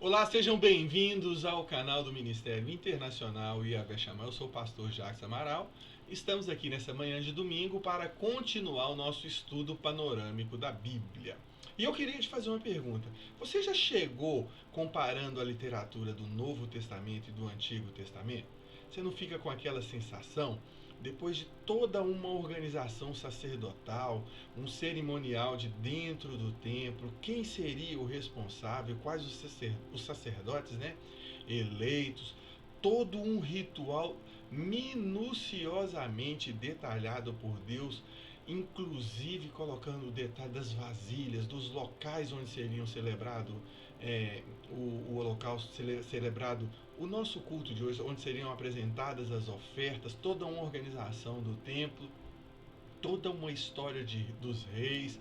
Olá, sejam bem-vindos ao canal do Ministério Internacional Yahvé Shammah. Eu sou o pastor Jacques Amaral. Estamos aqui nessa manhã de domingo para continuar o nosso estudo panorâmico da Bíblia. E eu queria te fazer uma pergunta. Você já chegou comparando a literatura do Novo Testamento e do Antigo Testamento? Você não fica com aquela sensação, depois de toda uma organização sacerdotal, um cerimonial de dentro do templo, quem seria o responsável, quais os sacerdotes, né, eleitos, todo um ritual minuciosamente detalhado por Deus, inclusive colocando o detalhe das vasilhas, dos locais onde seriam celebrado o holocausto, celebrado o nosso culto de hoje, onde seriam apresentadas as ofertas, toda uma organização do templo, toda uma história dos reis,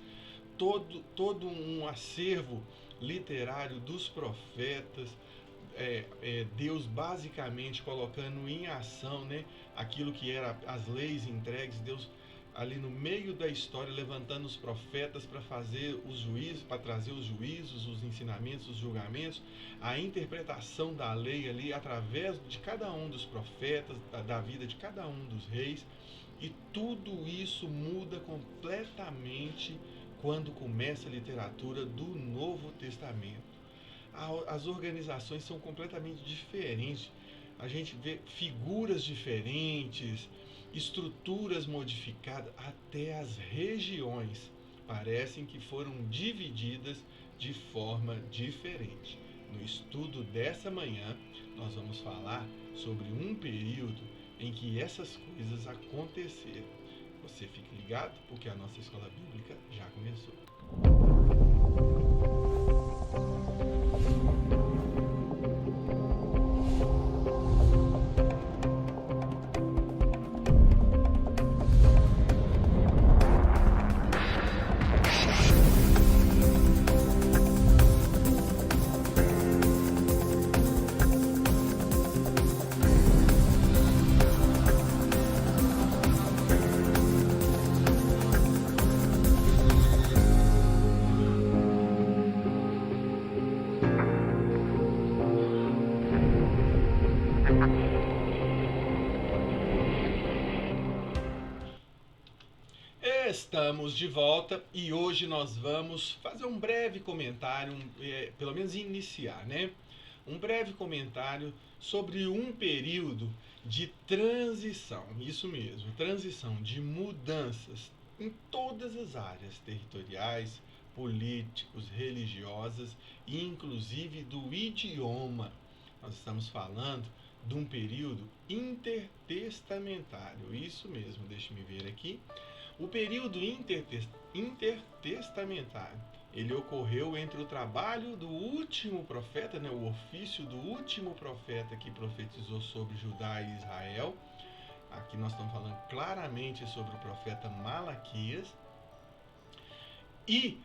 todo um acervo literário dos profetas, Deus basicamente colocando em ação, né, aquilo que era as leis entregues, Deus ali no meio da história levantando os profetas para fazer os juízos, para trazer os juízos, os ensinamentos, os julgamentos, a interpretação da lei ali através de cada um dos profetas, da vida de cada um dos reis. E tudo isso muda completamente quando começa a literatura do Novo Testamento. As organizações são completamente diferentes. A gente vê figuras diferentes, estruturas modificadas, até as regiões parecem que foram divididas de forma diferente. No estudo dessa manhã, nós vamos falar sobre um período em que essas coisas aconteceram. Você fique ligado, porque a nossa escola bíblica já começou. Estamos de volta e hoje nós vamos fazer um breve comentário, pelo menos iniciar, né? Um breve comentário sobre um período de transição, isso mesmo, transição de mudanças em todas as áreas territoriais, políticos, religiosas e inclusive do idioma. Nós estamos falando de um período intertestamentário, isso mesmo, deixe-me ver aqui. O período intertestamentário, ele ocorreu entre o trabalho do último profeta, né, o ofício do último profeta que profetizou sobre Judá e Israel. Aqui nós estamos falando claramente sobre o profeta Malaquias. E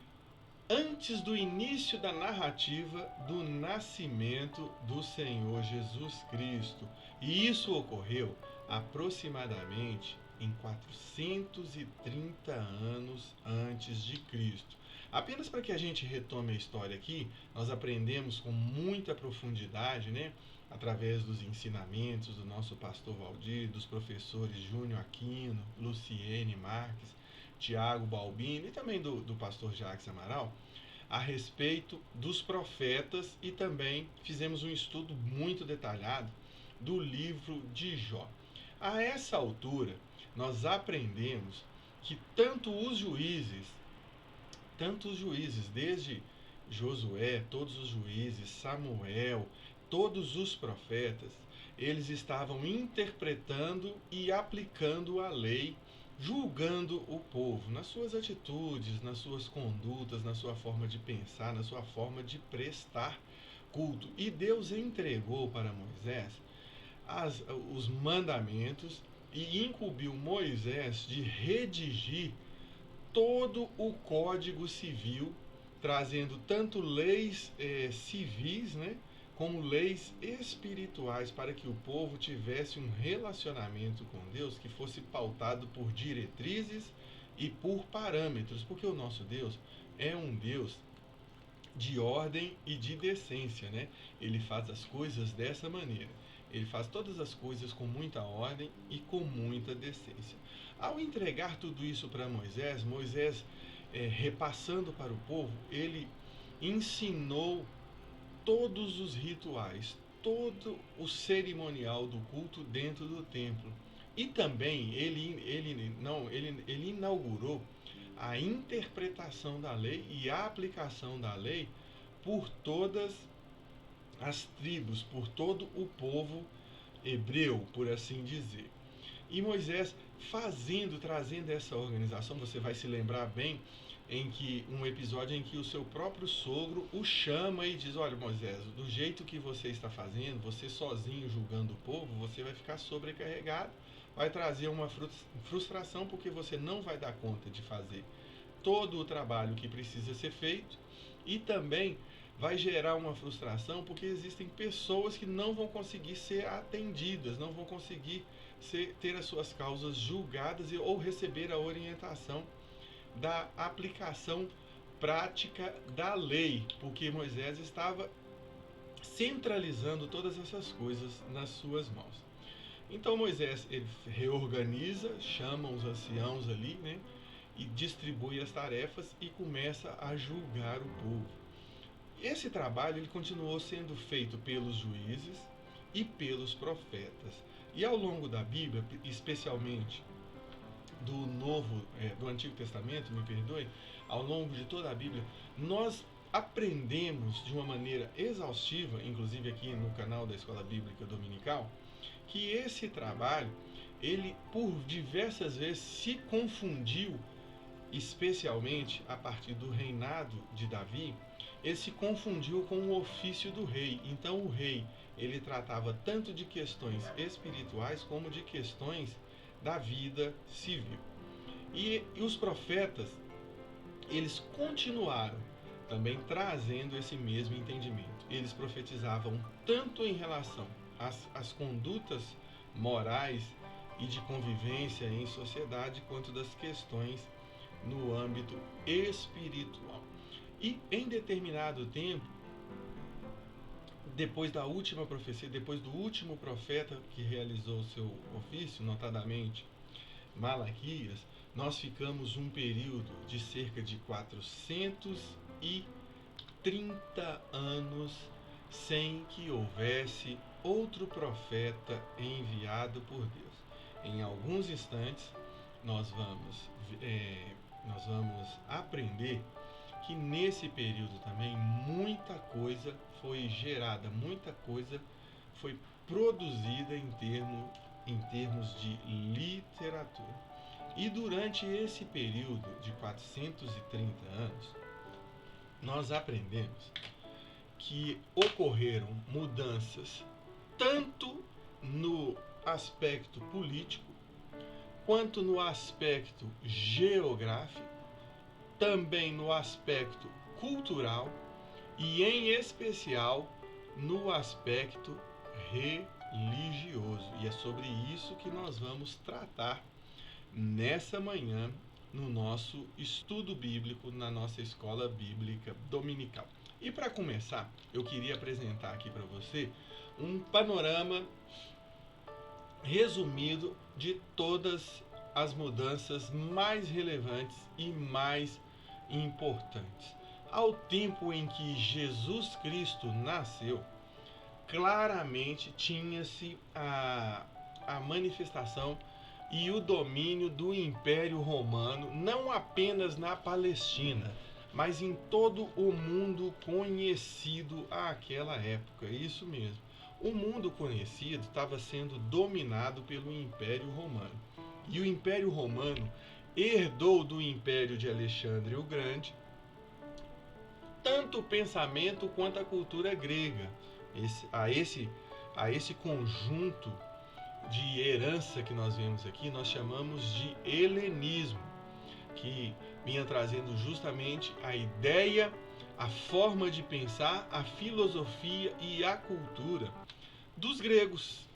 antes do início da narrativa do nascimento do Senhor Jesus Cristo. E isso ocorreu aproximadamente em 430 anos antes de Cristo. Apenas para que a gente retome a história aqui, nós aprendemos com muita profundidade, né, através dos ensinamentos do nosso pastor Valdir, dos professores Júnior Aquino, Luciene Marques, Tiago Balbino e também do pastor Jacques Amaral, a respeito dos profetas, e também fizemos um estudo muito detalhado do livro de Jó. A essa altura, nós aprendemos que tanto os juízes, desde Josué, todos os juízes, Samuel, todos os profetas, eles estavam interpretando e aplicando a lei, julgando o povo nas suas atitudes, nas suas condutas, na sua forma de pensar, na sua forma de prestar culto. E Deus entregou para Moisés os mandamentos e incumbiu Moisés de redigir todo o Código Civil, trazendo tanto leis civis, né, como leis espirituais, para que o povo tivesse um relacionamento com Deus que fosse pautado por diretrizes e por parâmetros, porque o nosso Deus é um Deus de ordem e de decência, né? Ele faz as coisas dessa maneira. Ele faz todas as coisas com muita ordem e com muita decência. Ao entregar tudo isso para Moisés, repassando para o povo, ele ensinou todos os rituais, todo o cerimonial do culto dentro do templo. E também ele inaugurou a interpretação da lei e a aplicação da lei por todas as tribos, por todo o povo hebreu, por assim dizer. E Moisés trazendo essa organização, você vai se lembrar bem em que um episódio em que o seu próprio sogro o chama e diz: olha, Moisés, do jeito que você está fazendo, você sozinho julgando o povo, você vai ficar sobrecarregado, vai trazer uma frustração porque você não vai dar conta de fazer todo o trabalho que precisa ser feito, e também vai gerar uma frustração porque existem pessoas que não vão conseguir ser atendidas, não vão conseguir ter as suas causas julgadas ou receber a orientação da aplicação prática da lei, porque Moisés estava centralizando todas essas coisas nas suas mãos. Então Moisés ele reorganiza, chama os anciãos ali, né, e distribui as tarefas e começa a julgar o povo. Esse trabalho ele continuou sendo feito pelos juízes e pelos profetas. E ao longo da Bíblia, especialmente do Antigo Testamento, me perdoe, ao longo de toda a Bíblia, nós aprendemos de uma maneira exaustiva, inclusive aqui no canal da Escola Bíblica Dominical, que esse trabalho, ele por diversas vezes se confundiu, especialmente a partir do reinado de Davi, ele se confundiu com o ofício do rei. Então o rei, ele tratava tanto de questões espirituais como de questões da vida civil. E os profetas, eles continuaram também trazendo esse mesmo entendimento. Eles profetizavam tanto em relação às condutas morais e de convivência em sociedade, quanto das questões no âmbito espiritual. E em determinado tempo, depois da última profecia, depois do último profeta que realizou o seu ofício, notadamente Malaquias, nós ficamos um período de cerca de 430 anos sem que houvesse outro profeta enviado por Deus. Em alguns instantes, nós vamos aprender que nesse período também muita coisa foi gerada, muita coisa foi produzida em termos de literatura. E durante esse período de 430 anos, nós aprendemos que ocorreram mudanças tanto no aspecto político, quanto no aspecto geográfico, também no aspecto cultural e, em especial, no aspecto religioso. E é sobre isso que nós vamos tratar nessa manhã no nosso estudo bíblico, na nossa escola bíblica dominical. E para começar, eu queria apresentar aqui para você um panorama resumido de todas as mudanças mais relevantes e mais importantes. Ao tempo em que Jesus Cristo nasceu, claramente tinha-se a manifestação e o domínio do Império Romano, não apenas na Palestina, mas em todo o mundo conhecido àquela época. Isso mesmo. O mundo conhecido estava sendo dominado pelo Império Romano. E o Império Romano herdou do Império de Alexandre o Grande tanto o pensamento quanto a cultura grega. A esse conjunto de herança que nós vemos aqui, nós chamamos de helenismo, que vinha trazendo justamente a ideia, a forma de pensar, a filosofia e a cultura dos gregos,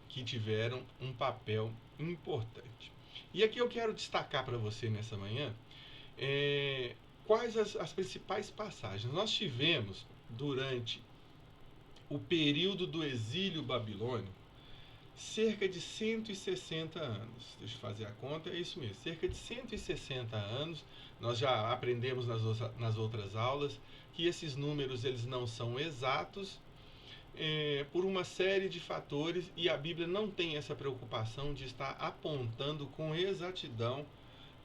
que tiveram um papel importante. E aqui eu quero destacar para você nessa manhã quais as principais passagens? Nós tivemos, durante o período do exílio babilônico, cerca de 160 anos. Deixa eu fazer a conta, é isso mesmo. Cerca de 160 anos. Nós já aprendemos nas outras aulas que esses números eles não são exatos, por uma série de fatores, e a Bíblia não tem essa preocupação de estar apontando com exatidão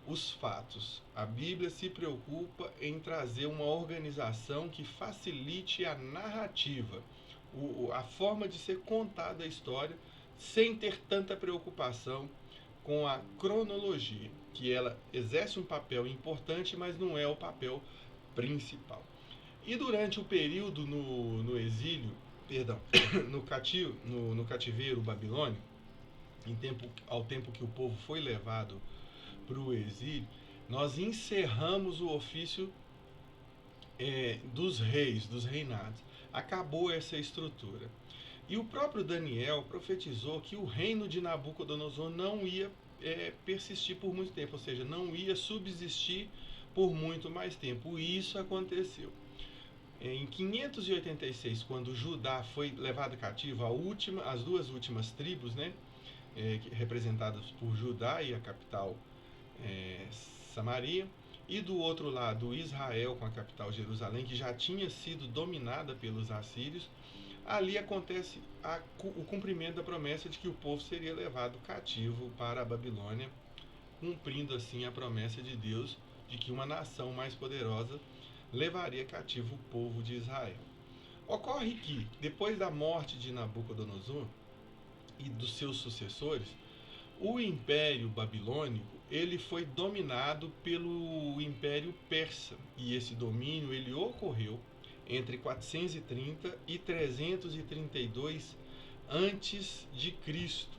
os fatos. A Bíblia se preocupa em trazer uma organização que facilite a narrativa, a forma de ser contada a história, sem ter tanta preocupação com a cronologia, que ela exerce um papel importante, mas não é o papel principal. E durante o período no exílio, perdão, no cativeiro babilônico, ao tempo que o povo foi levado para o exílio, nós encerramos o ofício dos reis, dos reinados. Acabou essa estrutura. E o próprio Daniel profetizou que o reino de Nabucodonosor não ia persistir por muito tempo, ou seja, não ia subsistir por muito mais tempo. E isso aconteceu. Em 586, quando Judá foi levado cativo, as duas últimas tribos, né, representadas por Judá e a capital Samaria, e do outro lado Israel com a capital Jerusalém, que já tinha sido dominada pelos assírios, ali acontece o cumprimento da promessa de que o povo seria levado cativo para a Babilônia, cumprindo assim a promessa de Deus de que uma nação mais poderosa levaria cativo o povo de Israel. Ocorre que, depois da morte de Nabucodonosor e dos seus sucessores, o Império Babilônico ele foi dominado pelo Império Persa, e esse domínio ele ocorreu entre 430 e 332 antes de Cristo.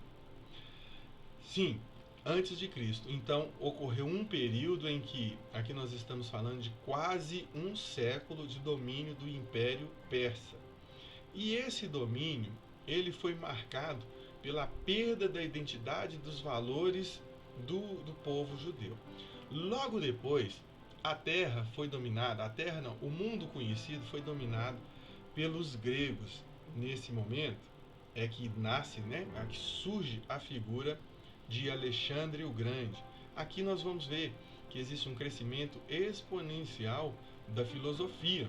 Sim, antes de Cristo. Então ocorreu um período em que, aqui nós estamos falando de quase um século de domínio do Império Persa. E esse domínio ele foi marcado pela perda da identidade dos valores do povo judeu. Logo depois, a terra foi dominada, o mundo conhecido foi dominado pelos gregos. Nesse momento é que nasce, é que surge a figura de Alexandre o Grande. Aqui nós vamos ver que existe um crescimento exponencial da filosofia,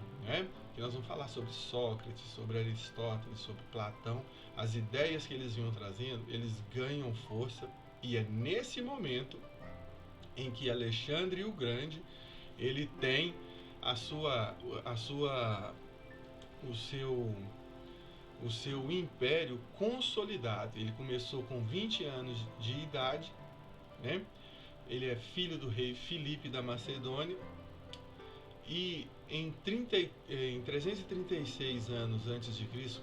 que nós vamos falar sobre Sócrates, sobre Aristóteles, sobre Platão. As ideias que eles vinham trazendo, eles ganham força, e é nesse momento em que Alexandre o Grande ele tem o seu império consolidado. Ele começou com 20 anos de idade, Ele é filho do rei Filipe da Macedônia, e em 336 anos antes de Cristo,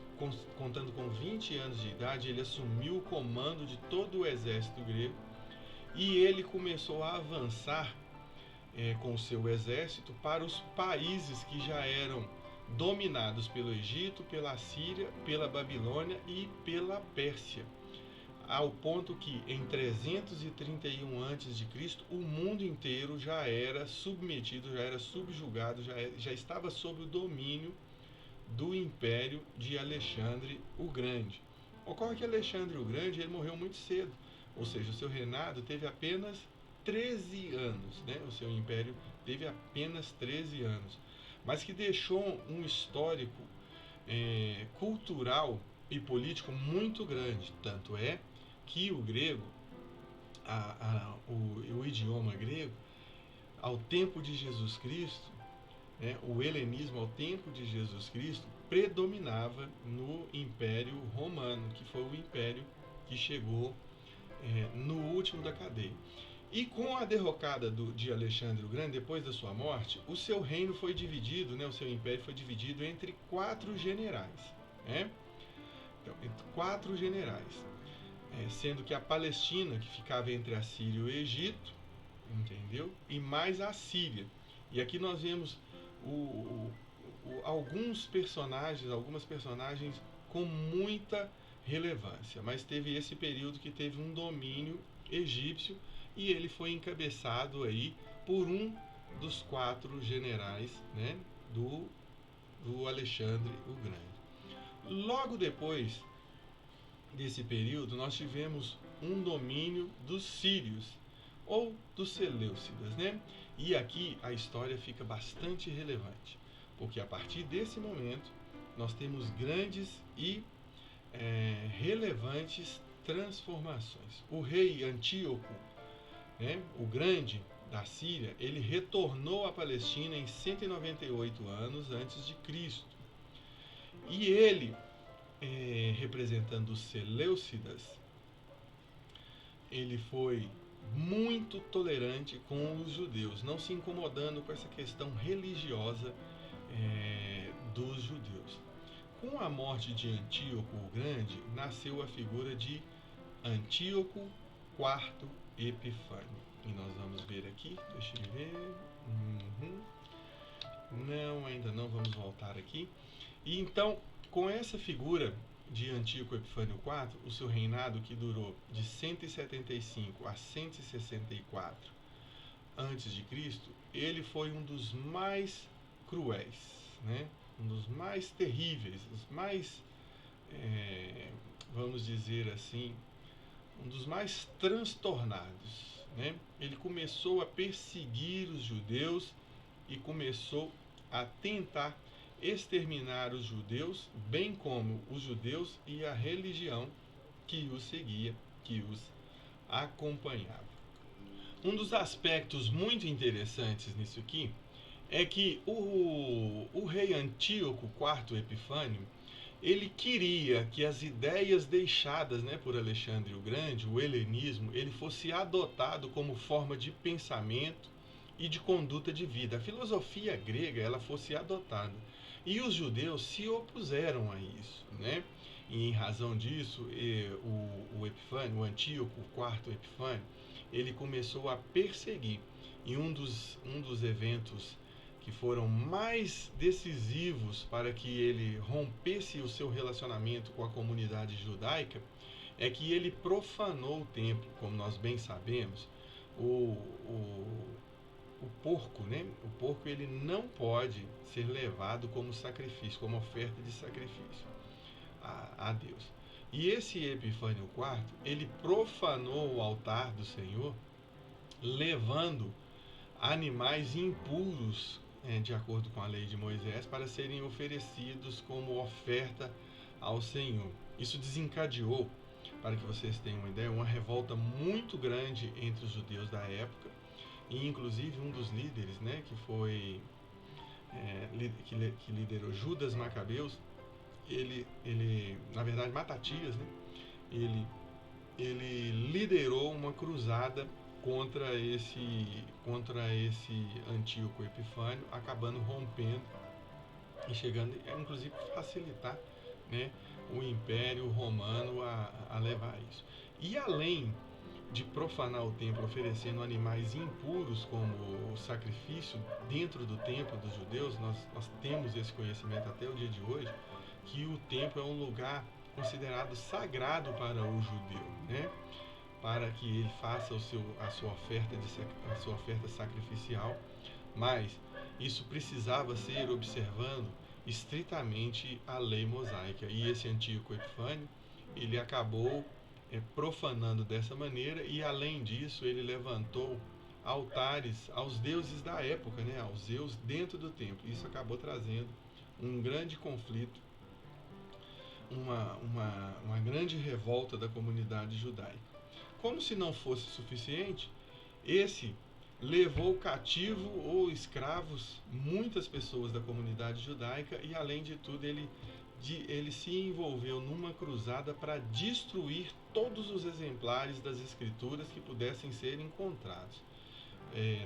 contando com 20 anos de idade, ele assumiu o comando de todo o exército grego, e ele começou a avançar com o seu exército para os países que já eram dominados pelo Egito, pela Síria, pela Babilônia e pela Pérsia, ao ponto que em 331 a.C. o mundo inteiro já era submetido, já era subjugado, já estava sob o domínio do império de Alexandre o Grande. Ocorre que Alexandre o Grande ele morreu muito cedo, ou seja, o seu reinado teve apenas 13 anos, o seu império teve apenas 13 anos, mas que deixou um histórico cultural e político muito grande. Tanto é que o grego, o idioma grego, ao tempo de Jesus Cristo, o helenismo ao tempo de Jesus Cristo, predominava no Império Romano, que foi o império que chegou no último da cadeia. E com a derrocada de Alexandre o Grande, depois da sua morte, o seu reino foi dividido, o seu império foi dividido entre 4 generais. Então, entre 4 generais. Sendo que a Palestina, que ficava entre a Síria e o Egito, entendeu? E mais a Síria. E aqui nós vemos algumas personagens com muita relevância, mas teve esse período que teve um domínio egípcio, e ele foi encabeçado aí por um dos 4 generais, né, do Alexandre o Grande. Logo depois desse período, nós tivemos um domínio dos sírios, ou dos seleucidas, né? E aqui a história fica bastante relevante, porque a partir desse momento nós temos grandes e relevantes transformações. O rei Antíoco, né, o Grande da Síria, ele retornou à Palestina em 198 anos antes de Cristo. E ele, representando os seleucidas, ele foi muito tolerante com os judeus, não se incomodando com essa questão religiosa dos judeus. Com a morte de Antíoco o Grande, nasceu a figura de Antíoco IV Epifânio. E nós vamos ver aqui, deixa eu ver. Não, ainda não, vamos voltar aqui. E então, com essa figura de Antíoco Epifânio IV, o seu reinado, que durou de 175 a 164 a.C., ele foi um dos mais cruéis, né? Um dos mais terríveis, os mais, vamos dizer assim, um dos mais transtornados, né? Ele começou a perseguir os judeus e começou a tentar exterminar os judeus, bem como os judeus e a religião que os seguia, que os acompanhava. Um dos aspectos muito interessantes nisso aqui é que o rei Antíoco IV Epifânio, ele queria que as ideias deixadas, né, por Alexandre o Grande, o helenismo, ele fosse adotado como forma de pensamento e de conduta de vida. A filosofia grega, ela fosse adotada. E os judeus se opuseram a isso, né? E em razão disso, o Epifânio, o Antíoco IV Epifânio, ele começou a perseguir. E um dos eventos que foram mais decisivos para que ele rompesse o seu relacionamento com a comunidade judaica é que ele profanou o templo, como nós bem sabemos. O porco, né? O porco, ele não pode ser levado como sacrifício, como oferta de sacrifício a Deus. E esse Epifânio IV, ele profanou o altar do Senhor, levando animais impuros, de acordo com a lei de Moisés, para serem oferecidos como oferta ao Senhor. Isso desencadeou, para que vocês tenham uma ideia, uma revolta muito grande entre os judeus da época. E inclusive um dos líderes, né, que foi que liderou Judas Macabeus, ele na verdade Matatias, né, ele liderou uma cruzada contra esse Antíoco Epifânio, acabando rompendo e chegando, inclusive, facilitar, né, o Império Romano a levar isso. E além de profanar o templo oferecendo animais impuros como sacrifício dentro do templo dos judeus, nós temos esse conhecimento até o dia de hoje, que o templo é um lugar considerado sagrado para o judeu, né? Para que ele faça a sua oferta sacrificial, mas isso precisava ser observando estritamente a lei mosaica. E esse Antíoco Epifânio, ele acabou profanando dessa maneira, e além disso ele levantou altares aos deuses da época, né, aos Zeus, dentro do templo. Isso acabou trazendo um grande conflito, uma grande revolta da comunidade judaica. Como se não fosse suficiente, esse levou cativo ou escravos muitas pessoas da comunidade judaica, e além de tudo ele se envolveu numa cruzada para destruir todos os exemplares das escrituras que pudessem ser encontrados.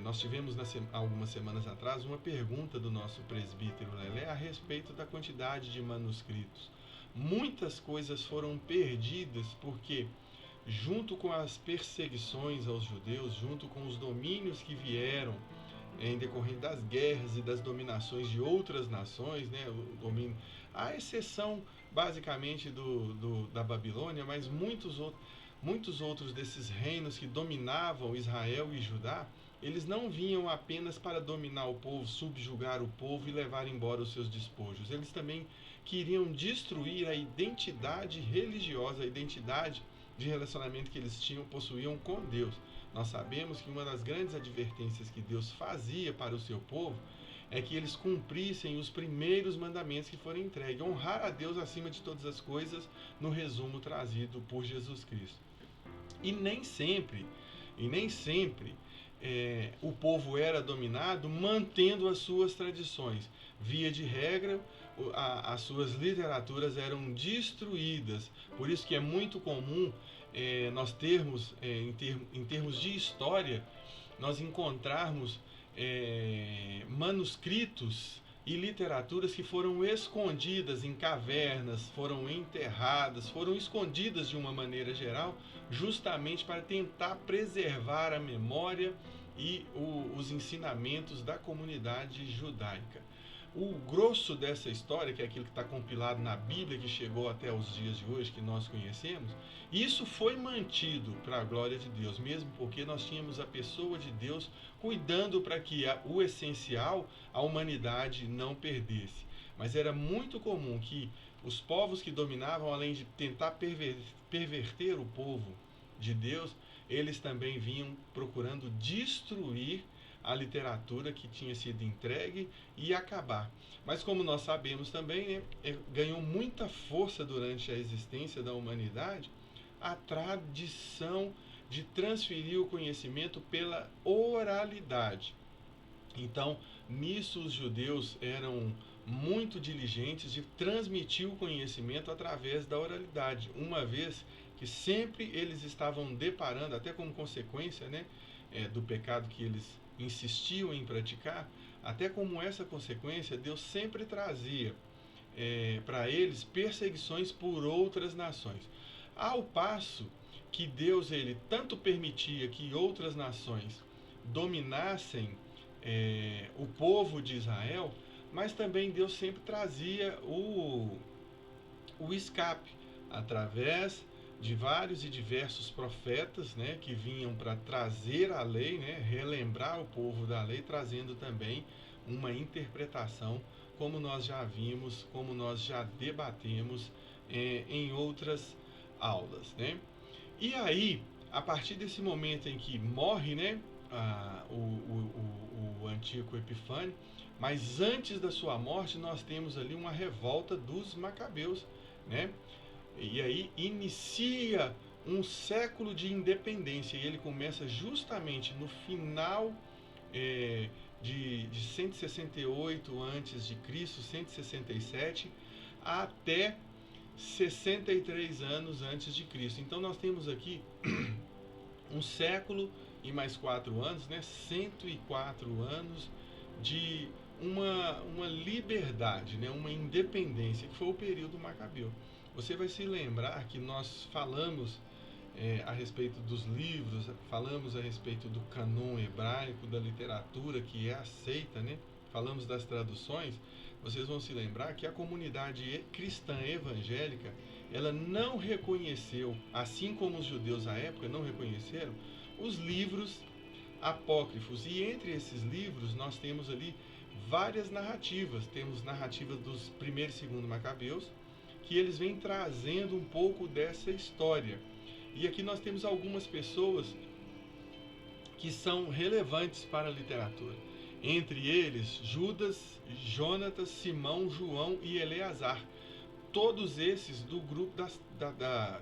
Nós tivemos algumas semanas atrás uma pergunta do nosso presbítero Lelé a respeito da quantidade de manuscritos. Muitas coisas foram perdidas porque, junto com as perseguições aos judeus, junto com os domínios que vieram em decorrência das guerras e das dominações de outras nações, né, à exceção basicamente da Babilônia, mas muitos outros desses reinos que dominavam Israel e Judá, eles não vinham apenas para dominar o povo, subjugar o povo e levar embora os seus despojos. Eles também queriam destruir a identidade religiosa, a identidade de relacionamento que eles possuíam com Deus. Nós sabemos que uma das grandes advertências que Deus fazia para o seu povo é que eles cumprissem os primeiros mandamentos que foram entregues, honrar a Deus acima de todas as coisas, no resumo trazido por Jesus Cristo. E nem sempre o povo era dominado mantendo as suas tradições. Via de regra, as suas literaturas eram destruídas. Por isso que é muito comum nós termos, em termos de história, nós encontrarmos manuscritos e literaturas que foram escondidas em cavernas, foram enterradas, foram escondidas de uma maneira geral, justamente para tentar preservar a memória e os ensinamentos da comunidade judaica. O grosso dessa história, que é aquilo que está compilado na Bíblia, que chegou até os dias de hoje, que nós conhecemos, isso foi mantido para a glória de Deus, mesmo porque nós tínhamos a pessoa de Deus cuidando para que o essencial, a humanidade, não perdesse. Mas era muito comum que os povos que dominavam, além de tentar perverter o povo de Deus, eles também vinham procurando destruir a literatura que tinha sido entregue e acabar. Mas como nós sabemos também, ganhou muita força durante a existência da humanidade a tradição de transferir o conhecimento pela oralidade. Então, nisso os judeus eram muito diligentes de transmitir o conhecimento através da oralidade, uma vez que sempre eles estavam deparando, até como consequência do pecado que eles insistiam em praticar, até como essa consequência, Deus sempre trazia para eles perseguições por outras nações. Ao passo que Deus ele tanto permitia que outras nações dominassem o povo de Israel, mas também Deus sempre trazia o escape através de vários e diversos profetas, que vinham para trazer a lei, relembrar o povo da lei, trazendo também uma interpretação, como nós já vimos, como nós já debatemos em outras aulas. E aí, a partir desse momento em que morre o Antíoco Epifânio, mas antes da sua morte nós temos ali uma revolta dos Macabeus, e aí inicia um século de independência, e ele começa justamente no final de 168 a.C., 167, até 63 anos antes de Cristo. Então nós temos aqui um século e mais 4 anos, 104 anos de uma liberdade, uma independência, que foi o período macabeu. Você vai se lembrar que nós falamos a respeito dos livros, falamos a respeito do cânon hebraico, da literatura que é aceita, falamos das traduções. Vocês vão se lembrar que a comunidade cristã evangélica, ela não reconheceu, assim como os judeus à época não reconheceram, os livros apócrifos. E entre esses livros nós temos ali várias narrativas. Temos narrativa dos primeiro e segundo Macabeus, que eles vêm trazendo um pouco dessa história. E aqui nós temos algumas pessoas que são relevantes para a literatura. Entre eles, Judas, Jonatas, Simão, João e Eleazar. Todos esses do grupo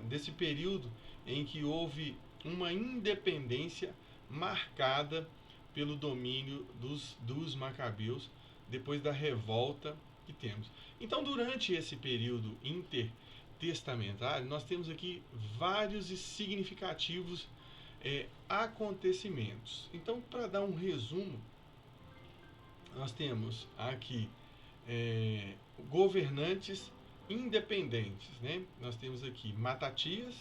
desse período em que houve uma independência marcada pelo domínio dos Macabeus, depois da revolta que temos. Então, durante esse período intertestamentário, nós temos aqui vários e significativos acontecimentos. Então, para dar um resumo, nós temos aqui governantes independentes. Nós temos aqui Matatias,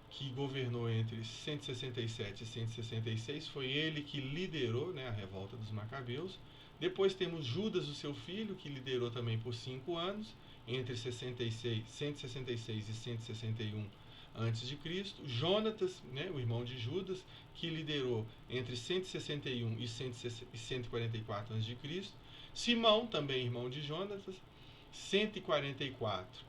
que governou entre 167 e 166, foi ele que liderou a revolta dos Macabeus. Depois temos Judas, o seu filho, que liderou também por 5 anos, entre 166 e 161 antes de Cristo, Jonatas, né, o irmão de Judas, que liderou entre 161 e 144 antes de Cristo, Simão, também irmão de Jonatas, 144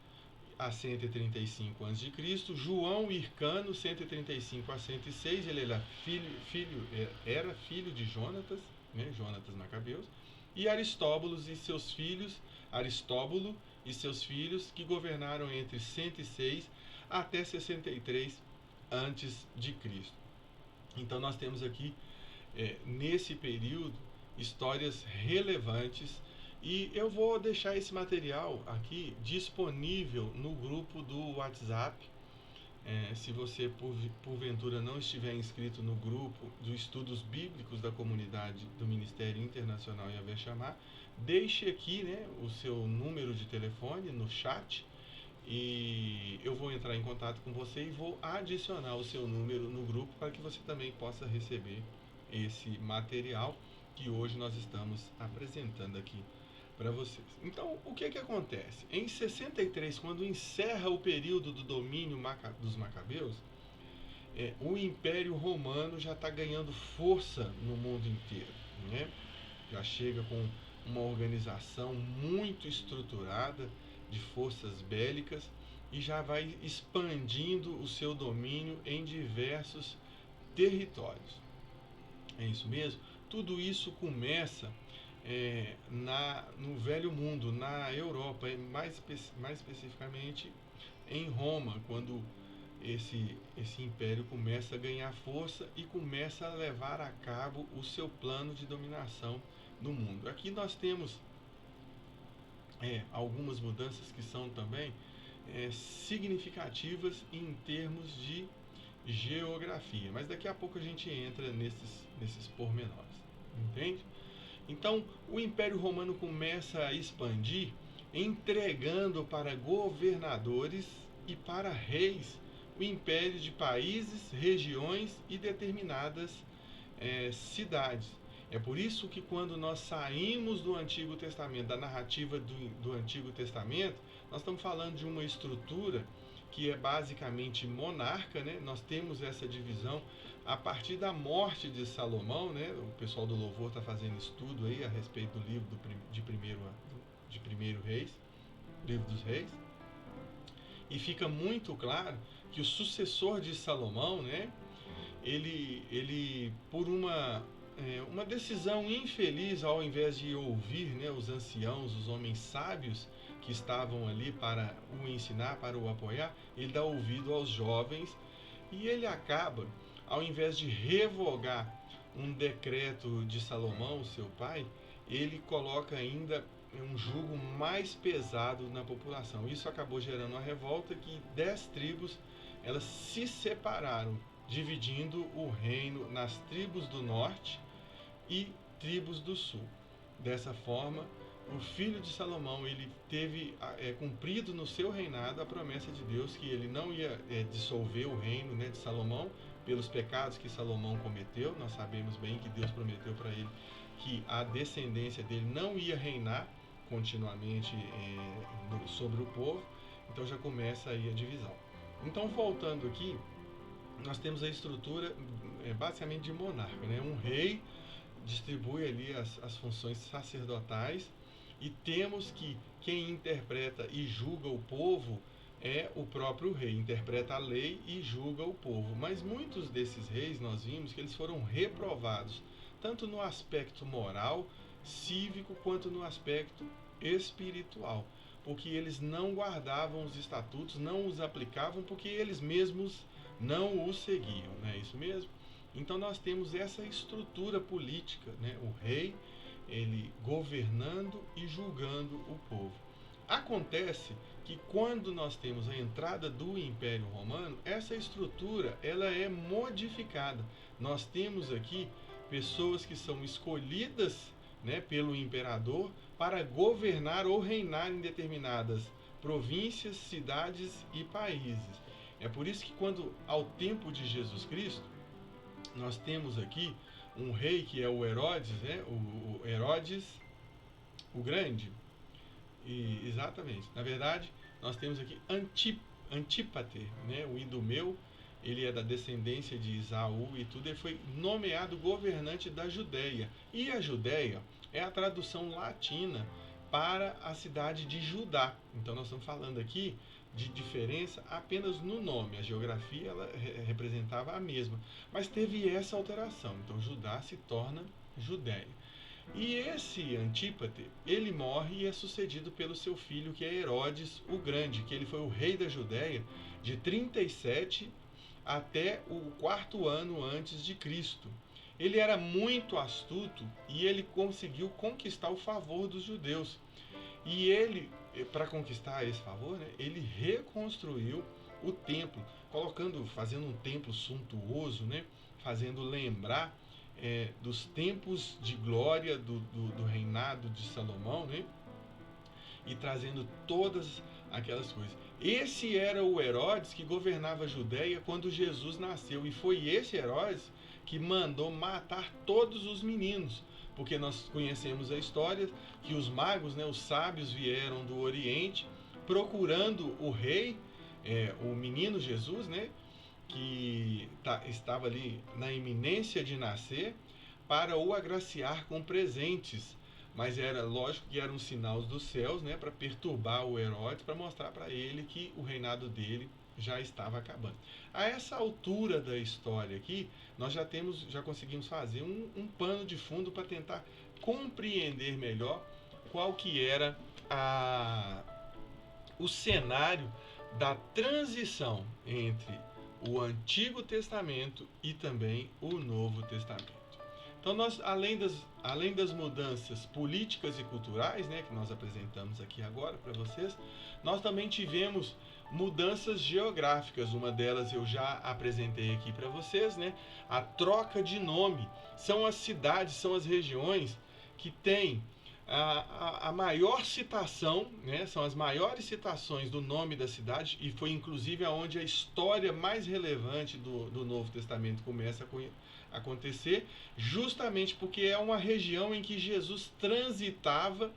a 135 a.C., João Hircano, 135 a 106, ele era filho de Jonatas, né, Jonatas Macabeus, e Aristóbulo e seus filhos, que governaram entre 106 até 63 antes de Cristo. Então nós temos aqui, nesse período, histórias relevantes. E eu vou deixar esse material aqui disponível no grupo do WhatsApp. Se você, porventura, não estiver inscrito no grupo dos estudos bíblicos da comunidade do Ministério Internacional Yahvé Shammah, deixe aqui, né, o seu número de telefone no chat e eu vou entrar em contato com você e vou adicionar o seu número no grupo para que você também possa receber esse material que hoje nós estamos apresentando aqui para vocês. Então, o que acontece? Em 63, quando encerra o período do domínio dos Macabeus, o Império Romano já está ganhando força no mundo inteiro, né? Já chega com uma organização muito estruturada de forças bélicas e já vai expandindo o seu domínio em diversos territórios. É isso mesmo? Tudo isso começa no Velho Mundo, na Europa, mais especificamente em Roma, quando esse império começa a ganhar força e começa a levar a cabo o seu plano de dominação no mundo. Aqui nós temos algumas mudanças que são também significativas em termos de geografia, mas daqui a pouco a gente entra nesses pormenores, entende? Então, o Império Romano começa a expandir, entregando para governadores e para reis o império de países, regiões e determinadas cidades. É por isso que quando nós saímos do Antigo Testamento, da narrativa do Antigo Testamento, nós estamos falando de uma estrutura que é basicamente monarca, né? Nós temos essa divisão a partir da morte de Salomão, né? O pessoal do Louvor está fazendo estudo aí a respeito do livro de primeiro Reis, livro dos Reis, e fica muito claro que o sucessor de Salomão, né? Ele por uma decisão infeliz, ao invés de ouvir, né, os anciãos, os homens sábios que estavam ali para o ensinar, para o apoiar, ele dá ouvido aos jovens e ele acaba, ao invés de revogar um decreto de Salomão, seu pai, ele coloca ainda um jugo mais pesado na população. Isso acabou gerando uma revolta que 10 tribos elas se separaram, dividindo o reino nas tribos do norte e tribos do sul. Dessa forma, o filho de Salomão ele teve cumprido no seu reinado a promessa de Deus que ele não ia dissolver o reino, né, de Salomão pelos pecados que Salomão cometeu. Nós sabemos bem que Deus prometeu para ele que a descendência dele não ia reinar continuamente sobre o povo. Então já começa aí a divisão. Então, voltando aqui, nós temos a estrutura basicamente de monarca, né? Um rei distribui ali as funções sacerdotais e temos que quem interpreta e julga o povo é o próprio rei, interpreta a lei e julga o povo. Mas muitos desses reis nós vimos que eles foram reprovados, tanto no aspecto moral, cívico, quanto no aspecto espiritual, porque eles não guardavam os estatutos, não os aplicavam, porque eles mesmos não os seguiam, não é isso mesmo? Então nós temos essa estrutura política, né? O rei, ele governando e julgando o povo. Acontece que quando nós temos a entrada do Império Romano, essa estrutura ela é modificada. Nós temos aqui pessoas que são escolhidas, né, pelo imperador para governar ou reinar em determinadas províncias, cidades e países. É por isso que quando ao tempo de Jesus Cristo, nós temos aqui um rei que é o Herodes, né? O Herodes o Grande. E, exatamente. Na verdade, nós temos aqui Antípater, né, o Idumeu, ele é da descendência de Esaú e tudo, ele foi nomeado governante da Judéia. E a Judéia é a tradução latina para a cidade de Judá. Então nós estamos falando aqui de diferença apenas no nome. A geografia ela representava a mesma, mas teve essa alteração. Então Judá se torna Judéia. E esse Antípater, ele morre e é sucedido pelo seu filho, que é Herodes o Grande, que ele foi o rei da Judéia de 37 até o 4º ano antes de Cristo. Ele era muito astuto e ele conseguiu conquistar o favor dos judeus. E ele, para conquistar esse favor, né, ele reconstruiu o templo, fazendo um templo suntuoso, né, fazendo lembrar dos tempos de glória do reinado de Salomão, né, e trazendo todas aquelas coisas. Esse era o Herodes que governava a Judéia quando Jesus nasceu, e foi esse Herodes que mandou matar todos os meninos, porque nós conhecemos a história que os magos, né, os sábios, vieram do Oriente procurando o rei, o menino Jesus, né, que estava ali na iminência de nascer, para o agraciar com presentes. Mas era lógico que era um sinal dos céus, né, para perturbar o Herodes, para mostrar para ele que o reinado dele já estava acabando. A essa altura da história aqui, nós já conseguimos fazer um pano de fundo para tentar compreender melhor qual que era o cenário da transição entre o Antigo Testamento e também o Novo Testamento. Então, nós, além das mudanças políticas e culturais, né, que nós apresentamos aqui agora para vocês, nós também tivemos mudanças geográficas. Uma delas eu já apresentei aqui para vocês, né? A troca de nome. São as cidades, são as regiões que têm a maior citação, né? São as maiores citações do nome da cidade, e foi inclusive aonde a história mais relevante do Novo Testamento começa a acontecer, justamente porque é uma região em que Jesus transitava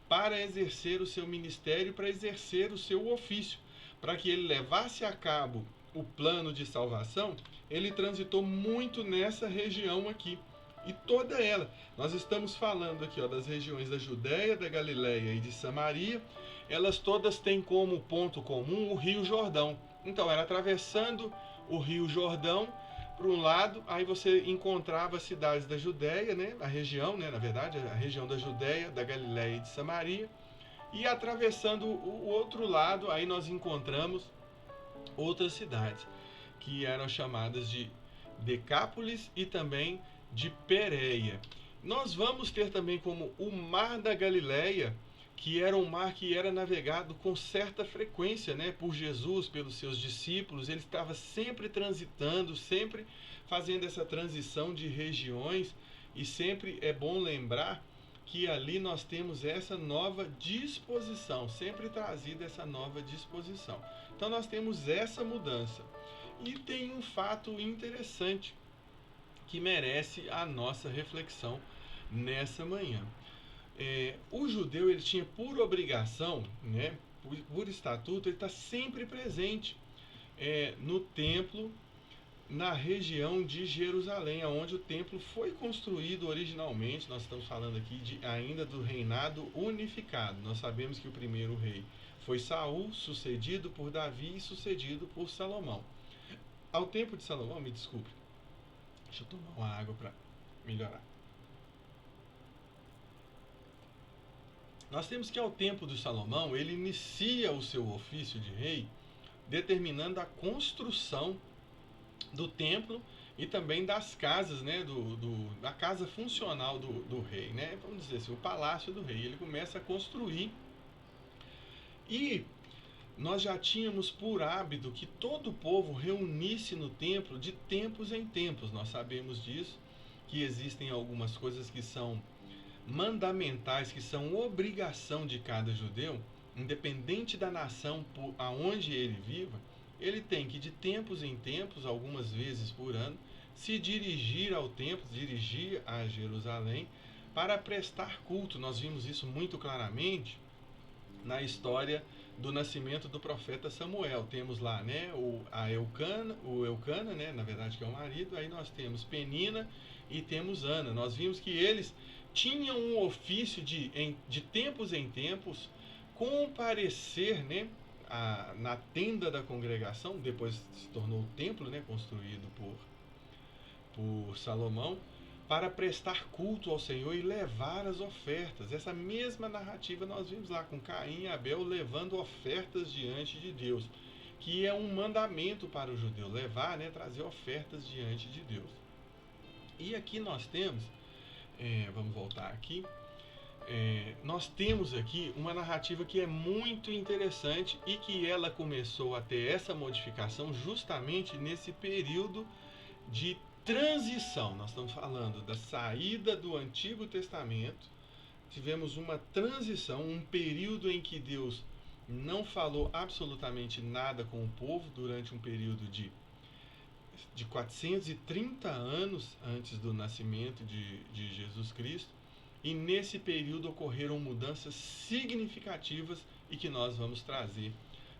para exercer o seu ministério, para exercer o seu ofício. Para que ele levasse a cabo o plano de salvação, ele transitou muito nessa região aqui. E toda ela, nós estamos falando aqui, ó, das regiões da Judéia, da Galileia e de Samaria, elas todas têm como ponto comum o Rio Jordão. Então, era atravessando o Rio Jordão para um lado, aí você encontrava as cidades da Judéia, né, a região, né, na verdade, a região da Judéia, da Galileia e de Samaria, e atravessando o outro lado, aí nós encontramos outras cidades, que eram chamadas de Decápolis e também de Pérea. Nós vamos ter também como o Mar da Galileia, que era um mar que era navegado com certa frequência, né, por Jesus, pelos seus discípulos. Ele estava sempre transitando, sempre fazendo essa transição de regiões, e sempre é bom lembrar que ali nós temos essa nova disposição, sempre trazida essa nova disposição. Então nós temos essa mudança. E tem um fato interessante que merece a nossa reflexão nessa manhã. O judeu, ele tinha por obrigação, né, por estatuto, ele está sempre presente no templo, na região de Jerusalém, onde o templo foi construído originalmente. Nós estamos falando aqui ainda do reinado unificado. Nós sabemos que o primeiro rei foi Saul, sucedido por Davi e sucedido por Salomão. Ao tempo de Salomão, me desculpe, deixa eu tomar uma água para melhorar. Nós temos que ao tempo de Salomão, ele inicia o seu ofício de rei, determinando a construção do templo e também das casas, né, da casa funcional do rei, né, vamos dizer assim, o palácio do rei. Ele começa a construir, e nós já tínhamos por hábito que todo o povo reunisse no templo de tempos em tempos. Nós sabemos disso, que existem algumas coisas que são mandamentais, que são obrigação de cada judeu, independente da nação aonde ele viva. Ele tem que, de tempos em tempos, algumas vezes por ano, se dirigir ao templo, dirigir a Jerusalém, para prestar culto. Nós vimos isso muito claramente na história do nascimento do profeta Samuel. Temos lá, né, o Eucana, né, na verdade que é o marido, aí nós temos Penina e temos Ana. Nós vimos que eles tinham um ofício de tempos em tempos comparecer, né, na tenda da congregação, depois se tornou o templo, né, construído por Salomão, para prestar culto ao Senhor e levar as ofertas. Essa mesma narrativa nós vimos lá com Caim e Abel levando ofertas diante de Deus, que é um mandamento para o judeu, levar, né, trazer ofertas diante de Deus. E aqui nós temos, vamos voltar aqui, nós temos aqui uma narrativa que é muito interessante e que ela começou a ter essa modificação justamente nesse período de transição. Nós estamos falando da saída do Antigo Testamento, tivemos uma transição, um período em que Deus não falou absolutamente nada com o povo durante um período de 430 anos antes do nascimento de Jesus Cristo, e nesse período ocorreram mudanças significativas e que nós vamos trazer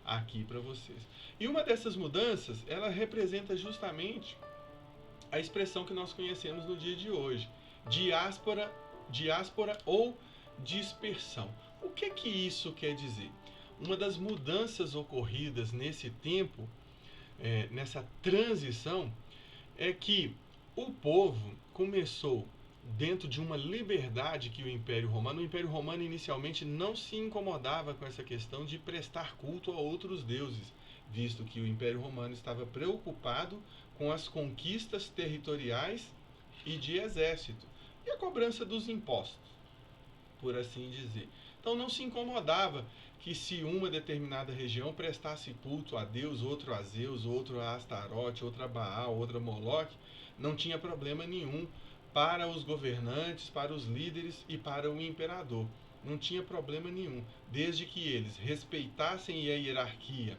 aqui para vocês. E uma dessas mudanças, ela representa justamente a expressão que nós conhecemos no dia de hoje, diáspora ou dispersão. O que isso quer dizer? Uma das mudanças ocorridas nesse tempo, nessa transição, é que o povo começou dentro de uma liberdade que o Império Romano inicialmente não se incomodava com essa questão de prestar culto a outros deuses, visto que o Império Romano estava preocupado com as conquistas territoriais e de exército, e a cobrança dos impostos, por assim dizer. Então não se incomodava que se uma determinada região prestasse culto a Deus, outro a Zeus, outro a Astarote, outra a Baal, outra a Moloque, não tinha problema nenhum para os governantes, para os líderes e para o imperador. Não tinha problema nenhum, desde que eles respeitassem a hierarquia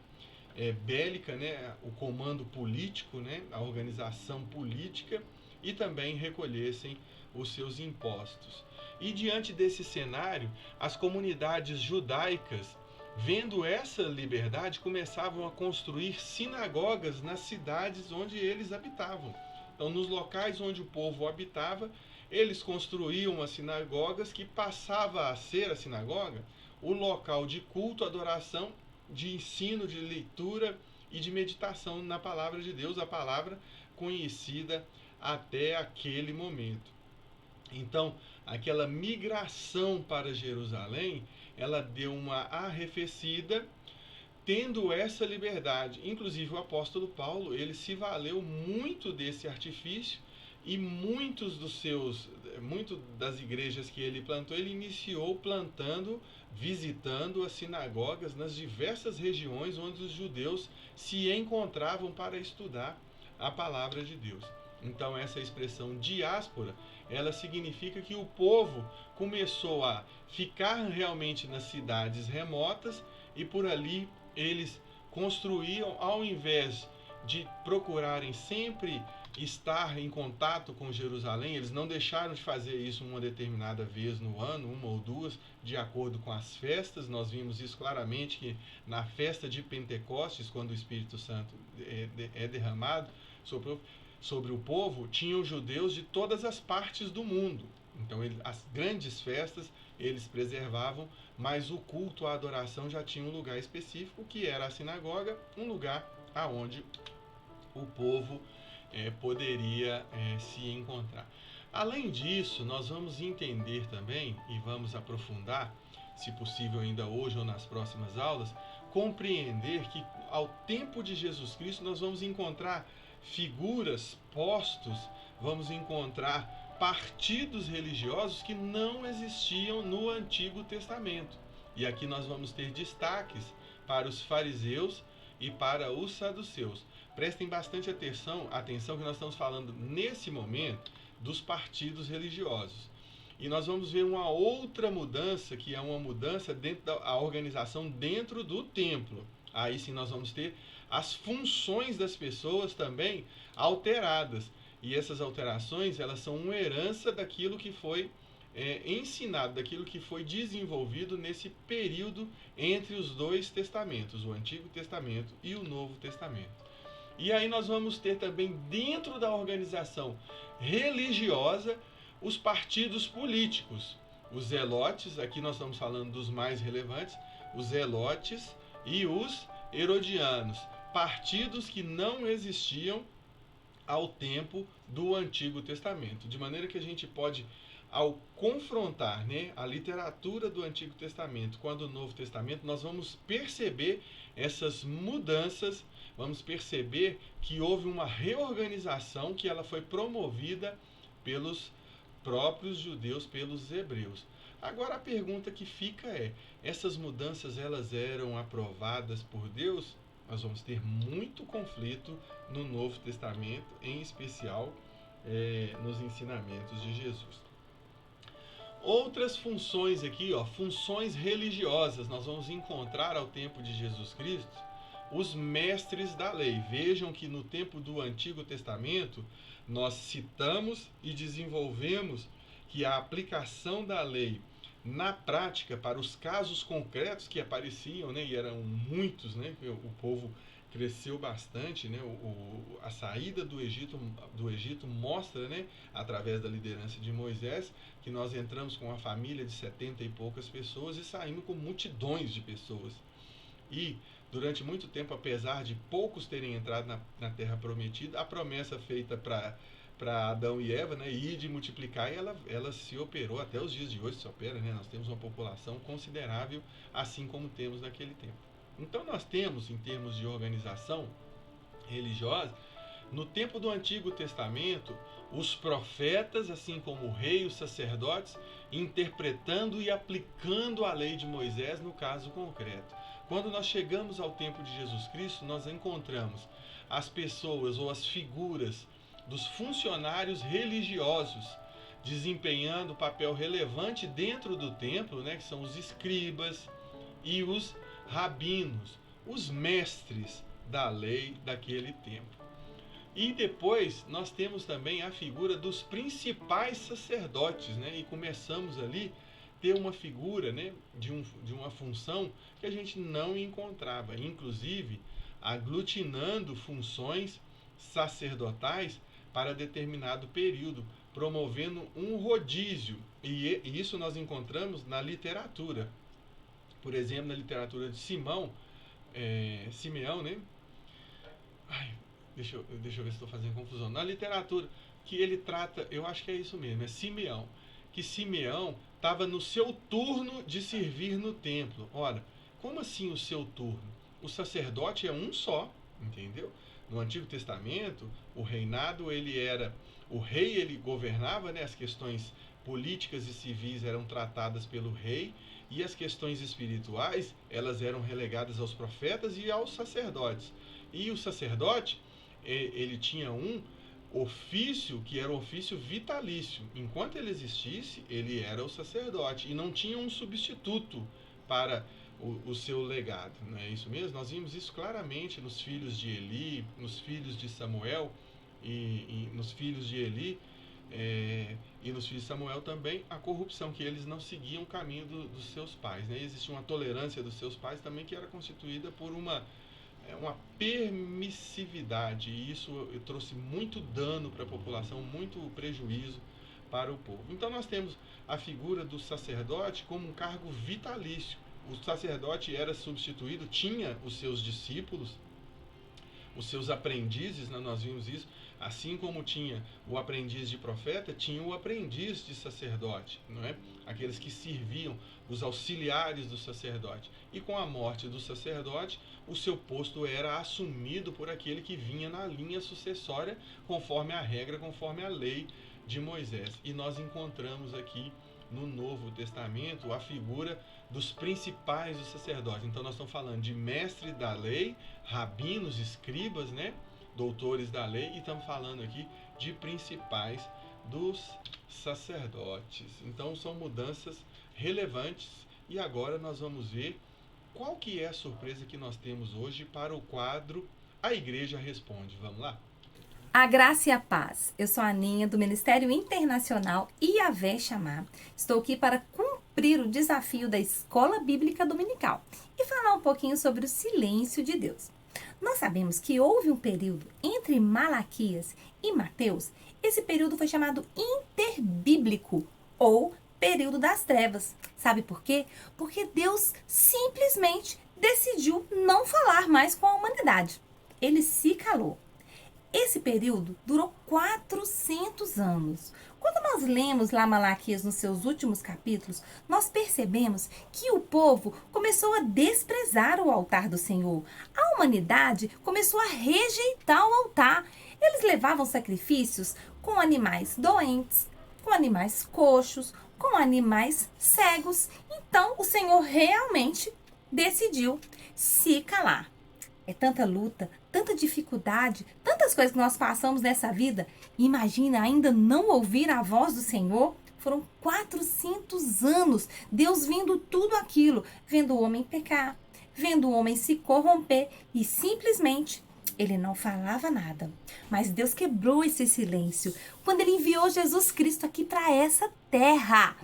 bélica, né, o comando político, né, a organização política, e também recolhessem os seus impostos. E diante desse cenário, as comunidades judaicas, vendo essa liberdade, começavam a construir sinagogas nas cidades onde eles habitavam. Então, nos locais onde o povo habitava, eles construíam as sinagogas, que passava a ser a sinagoga o local de culto, adoração, de ensino, de leitura e de meditação na palavra de Deus, a palavra conhecida até aquele momento. Então, aquela migração para Jerusalém, ela deu uma arrefecida, tendo essa liberdade. Inclusive o apóstolo Paulo, ele se valeu muito desse artifício, e muito das igrejas que ele plantou, ele iniciou plantando, visitando as sinagogas nas diversas regiões onde os judeus se encontravam para estudar a palavra de Deus. Então essa expressão diáspora, ela significa que o povo começou a ficar realmente nas cidades remotas, e por ali eles construíam, ao invés de procurarem sempre estar em contato com Jerusalém, eles não deixaram de fazer isso uma determinada vez no ano, uma ou duas, de acordo com as festas. Nós vimos isso claramente, que na festa de Pentecostes, quando o Espírito Santo é derramado sobre o povo, tinham judeus de todas as partes do mundo. Então as grandes festas eles preservavam, mas o culto, a adoração já tinha um lugar específico, que era a sinagoga, um lugar aonde o povo poderia se encontrar. Além disso, nós vamos entender também, e vamos aprofundar, se possível ainda hoje ou nas próximas aulas, compreender que ao tempo de Jesus Cristo nós vamos encontrar figuras, postos, vamos encontrar partidos religiosos que não existiam no Antigo Testamento. E aqui nós vamos ter destaques para os fariseus e para os saduceus. Prestem bastante atenção que nós estamos falando nesse momento dos partidos religiosos. E nós vamos ver uma outra mudança, que é uma mudança dentro da organização dentro do templo. Aí sim nós vamos ter as funções das pessoas também alteradas. E essas alterações, elas são uma herança daquilo que foi ensinado, daquilo que foi desenvolvido nesse período entre os dois testamentos, o Antigo Testamento e o Novo Testamento. E aí nós vamos ter também dentro da organização religiosa os partidos políticos. Os zelotes, aqui nós estamos falando dos mais relevantes, os zelotes e os herodianos, partidos que não existiam ao tempo do Antigo Testamento. De maneira que a gente pode, ao confrontar, né, a literatura do Antigo Testamento com a do Novo Testamento, nós vamos perceber essas mudanças, vamos perceber que houve uma reorganização, que ela foi promovida pelos próprios judeus, pelos hebreus. Agora a pergunta que fica é: essas mudanças elas eram aprovadas por Deus? Nós vamos ter muito conflito no Novo Testamento, em especial nos ensinamentos de Jesus. Outras funções aqui, funções religiosas, nós vamos encontrar ao tempo de Jesus Cristo os mestres da lei. Vejam que no tempo do Antigo Testamento nós citamos e desenvolvemos que a aplicação da lei na prática para os casos concretos que apareciam, né, e eram muitos, né, o povo cresceu bastante, né, a saída do Egito mostra, né, através da liderança de Moisés, que nós entramos com uma família de 70 e poucas pessoas e saímos com multidões de pessoas. E durante muito tempo, apesar de poucos terem entrado na Terra Prometida, a promessa feita para Adão e Eva, né, ir de multiplicar, e ela se operou, até os dias de hoje se opera, né, nós temos uma população considerável, assim como temos naquele tempo. Então nós temos, em termos de organização religiosa, no tempo do Antigo Testamento, os profetas, assim como o rei e os sacerdotes, interpretando e aplicando a lei de Moisés no caso concreto. Quando nós chegamos ao tempo de Jesus Cristo, nós encontramos as pessoas ou as figuras dos funcionários religiosos desempenhando papel relevante dentro do templo, né, que são os escribas e os rabinos, os mestres da lei daquele tempo. E depois nós temos também a figura dos principais sacerdotes, né, e começamos ali ter uma figura, né, de uma função que a gente não encontrava, inclusive aglutinando funções sacerdotais para determinado período, promovendo um rodízio. E isso nós encontramos na literatura. Por exemplo, na literatura de Simeão, né? Deixa eu ver se estou fazendo confusão. Na literatura que ele trata, eu acho que é isso mesmo, é Simeão. Que Simeão estava no seu turno de servir no templo. Ora, como assim o seu turno? O sacerdote é um só, entendeu? No Antigo Testamento, o reinado, o rei ele governava, né, as questões políticas e civis eram tratadas pelo rei, e as questões espirituais, elas eram relegadas aos profetas e aos sacerdotes. E o sacerdote, ele tinha um ofício que era um ofício vitalício. Enquanto ele existisse, ele era o sacerdote e não tinha um substituto para o seu legado. Não é isso mesmo? Nós vimos isso claramente nos filhos de Eli, nos filhos de Samuel e nos filhos de Eli e nos filhos de Samuel também, a corrupção, que eles não seguiam o caminho dos seus pais, né? Existia uma tolerância dos seus pais também que era constituída por uma permissividade, e isso trouxe muito dano para a população, muito prejuízo para o povo. Então nós temos a figura do sacerdote como um cargo vitalício. O sacerdote era substituído, tinha os seus discípulos, os seus aprendizes, né? Nós vimos isso, assim como tinha o aprendiz de profeta, tinha o aprendiz de sacerdote, não é? Aqueles que serviam, os auxiliares do sacerdote. E com a morte do sacerdote, o seu posto era assumido por aquele que vinha na linha sucessória, conforme a regra, conforme a lei de Moisés. E nós encontramos aqui no Novo Testamento a figura dos principais dos sacerdotes. Então nós estamos falando de mestre da lei, rabinos, escribas, né, doutores da lei, e estamos falando aqui de principais dos sacerdotes. Então são mudanças relevantes, e agora nós vamos ver qual que é a surpresa que nós temos hoje para o quadro A Igreja Responde. Vamos lá? A graça e a paz. Eu sou a Aninha, do Ministério Internacional Iavé Chamar. Estou aqui para cumprir o desafio da Escola Bíblica Dominical e falar um pouquinho sobre o silêncio de Deus. Nós sabemos que houve um período entre Malaquias e Mateus. Esse período foi chamado interbíblico ou período das trevas. Sabe por quê? Porque Deus simplesmente decidiu não falar mais com a humanidade. Ele se calou. Esse período durou 400 anos. Quando nós lemos lá Malaquias nos seus últimos capítulos, nós percebemos que o povo começou a desprezar o altar do Senhor. A humanidade começou a rejeitar o altar. Eles levavam sacrifícios com animais doentes, com animais coxos, com animais cegos. Então, o Senhor realmente decidiu se calar. É tanta luta, tanta dificuldade, tantas coisas que nós passamos nessa vida. Imagina ainda não ouvir a voz do Senhor? Foram 400 anos, Deus vendo tudo aquilo, vendo o homem pecar, vendo o homem se corromper e simplesmente ele não falava nada. Mas Deus quebrou esse silêncio quando ele enviou Jesus Cristo aqui para essa terra.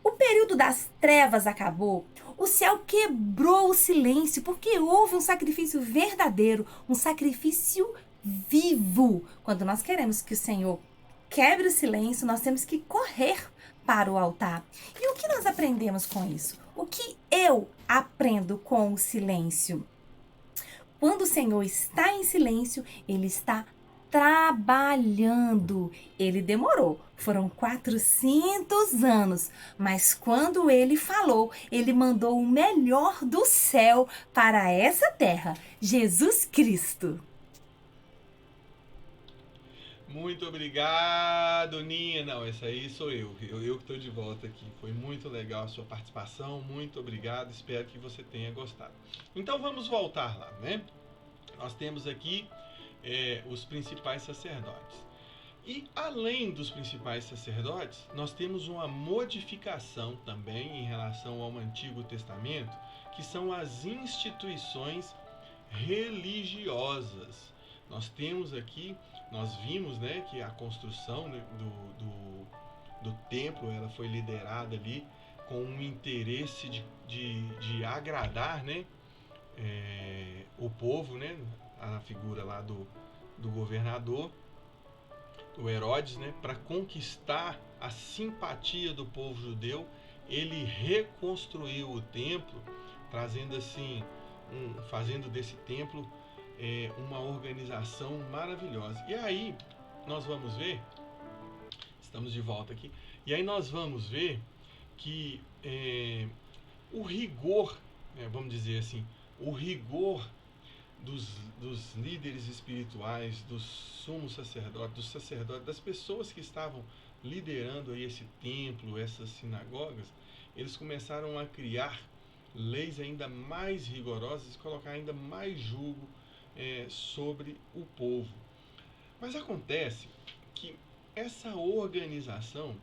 O período das trevas acabou. O céu quebrou o silêncio porque houve um sacrifício verdadeiro, um sacrifício vivo. Quando nós queremos que o Senhor quebre o silêncio, nós temos que correr para o altar. E o que nós aprendemos com isso? O que eu aprendo com o silêncio? Quando o Senhor está em silêncio, Ele está trabalhando. Ele demorou, foram 400 anos, mas quando Ele falou, Ele mandou o melhor do céu para essa terra, Jesus Cristo. Muito obrigado, Ninha. Não, esse aí sou eu. Eu que estou de volta aqui. Foi muito legal a sua participação. Muito obrigado. Espero que você tenha gostado. Então vamos voltar lá, né? Nós temos aqui os principais sacerdotes. E além dos principais sacerdotes, nós temos uma modificação também em relação ao Antigo Testamento, que são as instituições religiosas. Nós temos aqui, nós vimos, né, que a construção, né, do templo ela foi liderada ali com um interesse de agradar, né, o povo, né, a figura lá do governador, o Herodes, né, para conquistar a simpatia do povo judeu. Ele reconstruiu o templo, trazendo assim, fazendo desse templo uma organização maravilhosa. E aí nós vamos ver, estamos de volta aqui, e aí nós vamos ver que o rigor, vamos dizer assim, o rigor dos líderes espirituais, dos sumos sacerdotes, dos sacerdotes, das pessoas que estavam liderando aí esse templo, essas sinagogas, eles começaram a criar leis ainda mais rigorosas e colocar ainda mais jugo sobre o povo. Mas acontece que essa organização,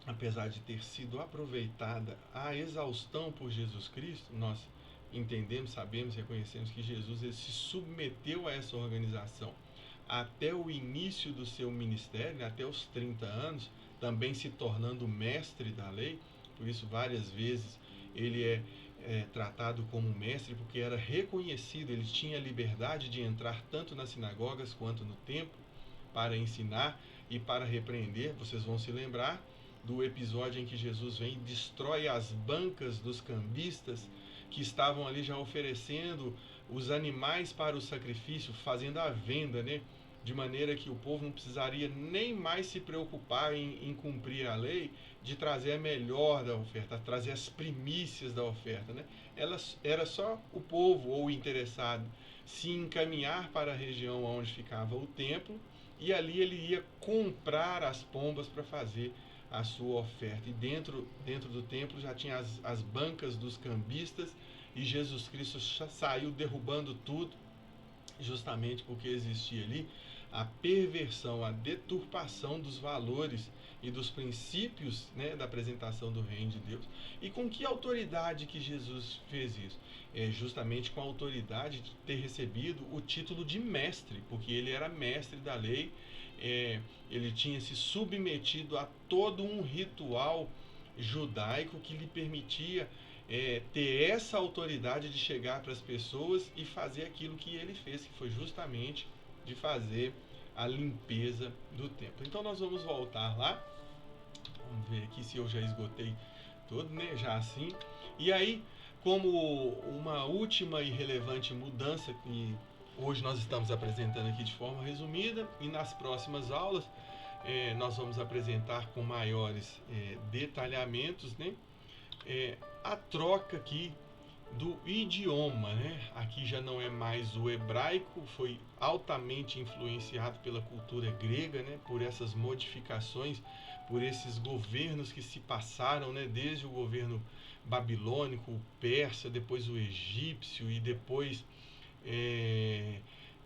apesar de ter sido aproveitada à exaustão por Jesus Cristo, nós entendemos, sabemos, reconhecemos que Jesus ele se submeteu a essa organização até o início do seu ministério, até os 30 anos, também se tornando mestre da lei. Por isso várias vezes ele é tratado como mestre, porque era reconhecido, ele tinha liberdade de entrar tanto nas sinagogas quanto no templo para ensinar e para repreender. Vocês vão se lembrar do episódio em que Jesus vem e destrói as bancas dos cambistas que estavam ali já oferecendo os animais para o sacrifício, fazendo a venda, né? De maneira que o povo não precisaria nem mais se preocupar em cumprir a lei, de trazer a melhor da oferta, trazer as primícias da oferta, né? Era só o povo ou o interessado se encaminhar para a região onde ficava o templo, e ali ele ia comprar as pombas para fazer a sua oferta. E dentro do templo já tinha as bancas dos cambistas, e Jesus Cristo saiu derrubando tudo, justamente porque existia ali a perversão, a deturpação dos valores e dos princípios, né, da apresentação do reino de Deus. E com que autoridade que Jesus fez isso? Justamente com a autoridade de ter recebido o título de mestre, porque ele era mestre da lei, ele tinha se submetido a todo um ritual judaico que lhe permitia ter essa autoridade de chegar para as pessoas e fazer aquilo que ele fez, que foi justamente de fazer a limpeza do templo. Então nós vamos voltar lá. Vamos ver aqui se eu já esgotei tudo, né? Já assim. E aí, como uma última e relevante mudança que hoje nós estamos apresentando aqui de forma resumida, e nas próximas aulas nós vamos apresentar com maiores detalhamentos, né? A troca aqui do idioma, né? Aqui já não é mais o hebraico, foi altamente influenciado pela cultura grega, né? Por essas modificações, por esses governos que se passaram, né? Desde o governo babilônico, o persa, depois o egípcio e depois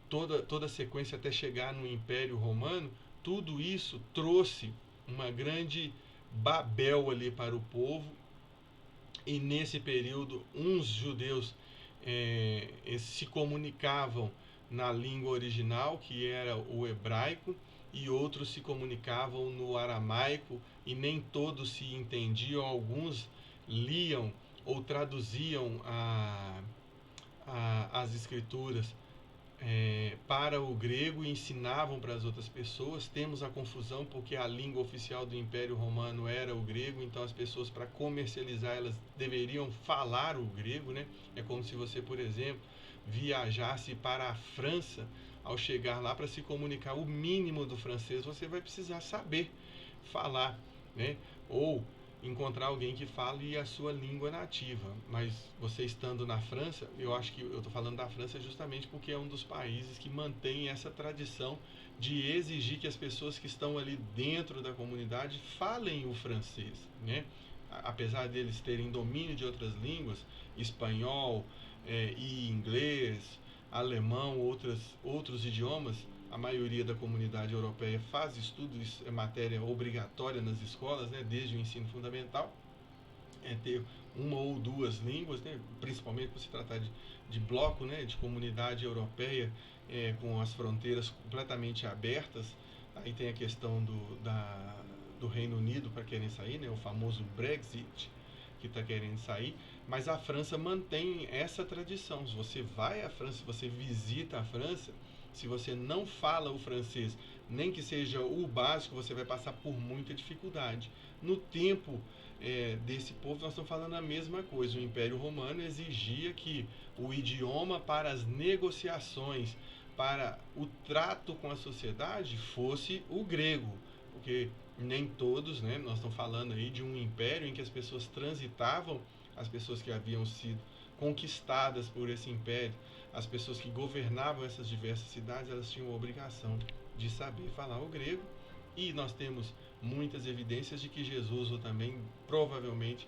toda a sequência até chegar no Império Romano. Tudo isso trouxe uma grande Babel ali para o povo. E nesse período, uns judeus se comunicavam na língua original, que era o hebraico, e outros se comunicavam no aramaico, e nem todos se entendiam. Alguns liam ou traduziam as escrituras para o grego e ensinavam para as outras pessoas. Temos a confusão porque a língua oficial do Império Romano era o grego, então as pessoas, para comercializar, elas deveriam falar o grego, né? É como se você, por exemplo, viajasse para a França. Ao chegar lá, para se comunicar o mínimo do francês, você vai precisar saber falar, né? Ou encontrar alguém que fale a sua língua nativa. Mas você estando na França, eu acho que eu estou falando da França justamente porque é um dos países que mantém essa tradição de exigir que as pessoas que estão ali dentro da comunidade falem o francês, né? Apesar deles terem domínio de outras línguas, espanhol e inglês, alemão, outros idiomas, a maioria da comunidade europeia faz estudo, isso é matéria obrigatória nas escolas, né, desde o ensino fundamental, ter uma ou duas línguas, né, principalmente por se tratar de bloco, né, de comunidade europeia, com as fronteiras completamente abertas. Aí tem a questão do Reino Unido para querem sair, né, o famoso Brexit, que está querendo sair, mas a França mantém essa tradição. Se você vai à França, se você visita a França, se você não fala o francês, nem que seja o básico, você vai passar por muita dificuldade. No tempo desse povo, nós estamos falando a mesma coisa. O Império Romano exigia que o idioma para as negociações, para o trato com a sociedade, fosse o grego, porque nem todos, né? Nós estamos falando aí de um império em que as pessoas transitavam, as pessoas que haviam sido conquistadas por esse império, as pessoas que governavam essas diversas cidades, elas tinham a obrigação de saber falar o grego. E nós temos muitas evidências de que Jesus também provavelmente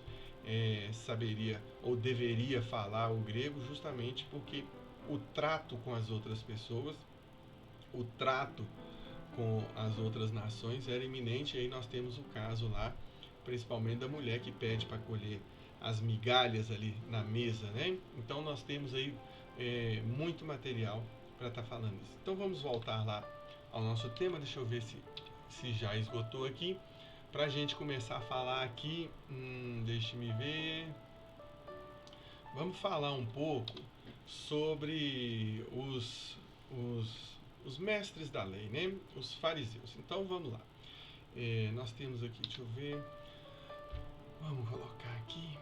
saberia ou deveria falar o grego, justamente porque o trato com as outras pessoas, o trato com as outras nações era iminente. E aí nós temos o caso lá, principalmente da mulher que pede para colher as migalhas ali na mesa, né? Então nós temos aí muito material para estar falando isso. Então vamos voltar lá ao nosso tema. Deixa eu ver se já esgotou aqui, para a gente começar a falar aqui. Deixe-me ver. Vamos falar um pouco sobre os mestres da lei, né? Os fariseus. Então vamos lá. Nós temos aqui, deixa eu ver. Vamos colocar aqui.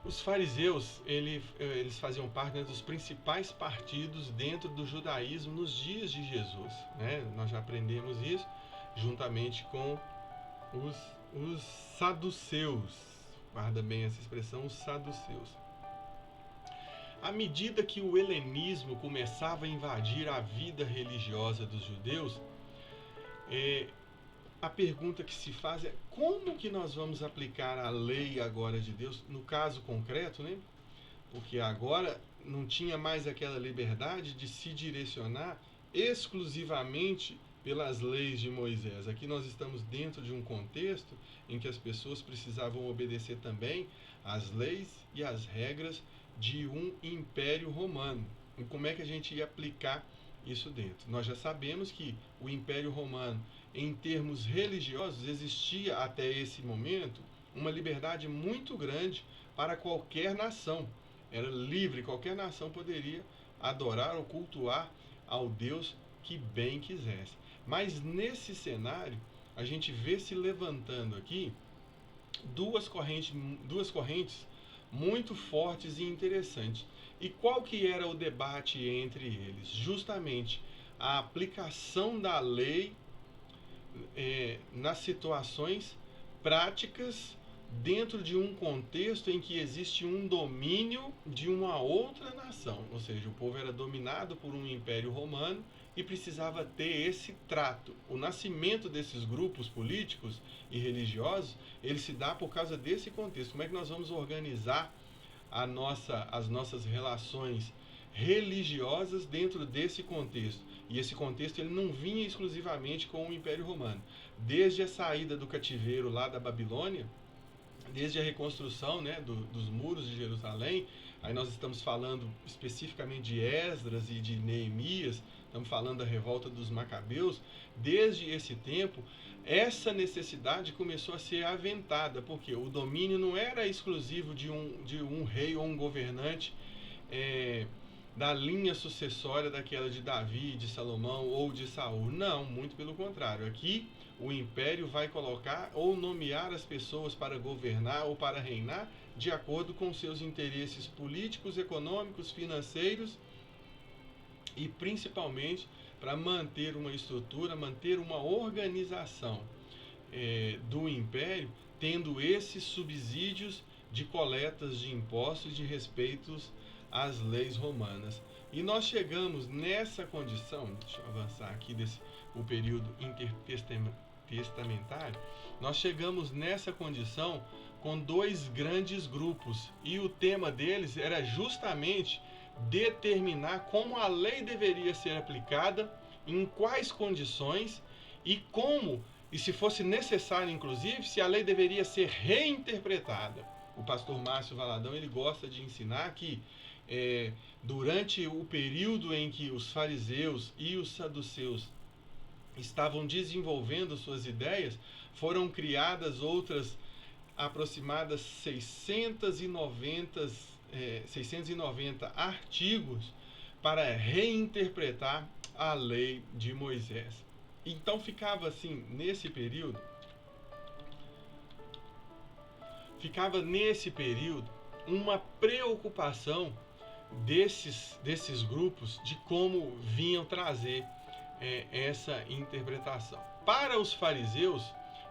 Os fariseus, eles faziam parte, né, dos principais partidos dentro do judaísmo nos dias de Jesus, né? Nós já aprendemos isso, juntamente com os saduceus. Guarda bem essa expressão, os saduceus. À medida que o helenismo começava a invadir a vida religiosa dos judeus, a pergunta que se faz é: como que nós vamos aplicar a lei agora de Deus, no caso concreto, né? Porque agora não tinha mais aquela liberdade de se direcionar exclusivamente pelas leis de Moisés. Aqui nós estamos dentro de um contexto em que as pessoas precisavam obedecer também às leis e às regras de um império romano. E como é que a gente ia aplicar isso dentro? Nós já sabemos que o Império Romano, em termos religiosos, existia até esse momento uma liberdade muito grande para qualquer nação. Era livre, qualquer nação poderia adorar ou cultuar ao Deus que bem quisesse. Mas nesse cenário, a gente vê se levantando aqui duas correntes muito fortes e interessantes. E qual que era o debate entre eles? Justamente a aplicação da lei nas situações práticas dentro de um contexto em que existe um domínio de uma outra nação. Ou seja, o povo era dominado por um império romano e precisava ter esse trato. O nascimento desses grupos políticos e religiosos, ele se dá por causa desse contexto. Como é que nós vamos organizar as nossas relações religiosas dentro desse contexto? E esse contexto ele não vinha exclusivamente com o Império Romano. Desde a saída do cativeiro lá da Babilônia, desde a reconstrução, né, dos muros de Jerusalém, aí nós estamos falando especificamente de Esdras e de Neemias, estamos falando da revolta dos Macabeus. Desde esse tempo, essa necessidade começou a ser aventada, porque o domínio não era exclusivo de um rei ou um governante da linha sucessória daquela de Davi, de Salomão ou de Saul. Não, muito pelo contrário. Aqui o império vai colocar ou nomear as pessoas para governar ou para reinar de acordo com seus interesses políticos, econômicos, financeiros e principalmente para manter uma estrutura, manter uma organização do império, tendo esses subsídios de coletas de impostos de respeitos às leis romanas. E nós chegamos nessa condição, deixa eu avançar aqui o período intertestamentário, nós chegamos nessa condição com dois grandes grupos, e o tema deles era justamente determinar como a lei deveria ser aplicada, em quais condições e como, e se fosse necessário inclusive, se a lei deveria ser reinterpretada. O pastor Márcio Valadão ele gosta de ensinar que durante o período em que os fariseus e os saduceus estavam desenvolvendo suas ideias, foram criadas outras aproximadas 690 artigos para reinterpretar a lei de Moisés. Então ficava assim, nesse período, uma preocupação desses grupos de como vinham trazer essa interpretação. Para os fariseus,